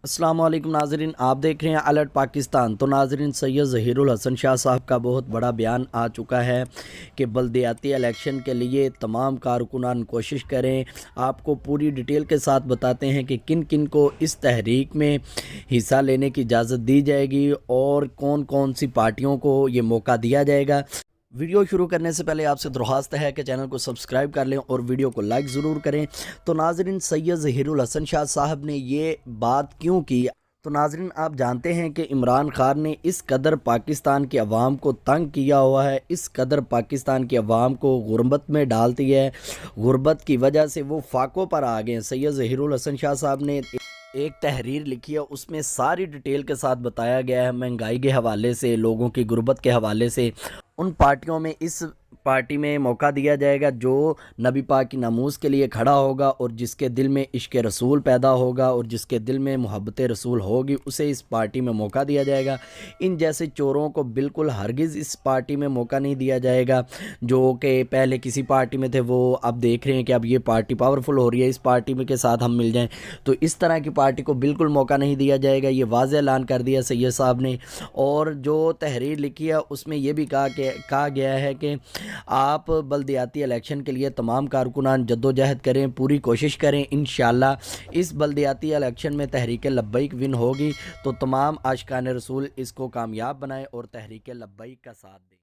अस्सलाम वालेकुम नाजरीन, आप देख रहे हैं अलर्ट पाकिस्तान। तो नाजरीन, सैयद ज़हीरुल हसन शाह साहब का बहुत बड़ा बयान आ चुका है कि बल्दियाती इलेक्शन के लिए तमाम कारकुनान कोशिश करें। आपको पूरी डिटेल के साथ बताते हैं कि किन किन को इस तहरीक में हिस्सा लेने की इजाज़त दी जाएगी और कौन कौन सी पार्टियों को ये मौका दिया जाएगा। वीडियो शुरू करने से पहले आपसे दरख्वास्त है कि चैनल को सब्सक्राइब कर लें और वीडियो को लाइक ज़रूर करें। तो नाजरीन, सैयद ज़हीरुल हसन शाह साहब ने ये बात क्यों की? तो नाजरीन, आप जानते हैं कि इमरान खान ने इस कदर पाकिस्तान की आवाम को तंग किया हुआ है, इस कदर पाकिस्तान की आवाम को गुर्बत में डाल दिया है। गुर्बत की वजह से वो फाकों पर आ गए हैं। सैयद ज़हीरुल हसन शाह साहब ने एक तहरीर लिखी है, उसमें सारी डिटेल के साथ बताया गया है, महंगाई के हवाले से, लोगों की गुर्बत के हवाले से। उन पार्टियों में इस पार्टी में मौका दिया जाएगा जो नबी पाक की नामूस के लिए खड़ा होगा और जिसके दिल में इश्क रसूल पैदा होगा और जिसके दिल में मोहब्बत रसूल होगी, उसे इस पार्टी में मौका दिया जाएगा। इन जैसे चोरों को बिल्कुल हरगिज़ इस पार्टी में मौका नहीं दिया जाएगा। जो कि पहले किसी पार्टी में थे, वो अब देख रहे हैं कि अब ये पार्टी पावरफुल हो रही है, इस पार्टी में के साथ हम मिल जाएं। तो इस तरह की पार्टी को बिल्कुल मौका नहीं दिया जाएगा। ये वाज़ेह ऐलान कर दिया सैयद साहब ने। और जो तहरीर लिखी है उसमें यह भी कहा गया है कि आप बल्दियाती इलेक्शन के लिए तमाम कारकुनान जद्दोजहद करें, पूरी कोशिश करें। इंशाअल्लाह इस बल्दियाती इलेक्शन में तहरीक लब्बैक विन होगी। तो तमाम आशिकान रसूल इसको कामयाब बनाएं और तहरीक लब्बैक का साथ दें।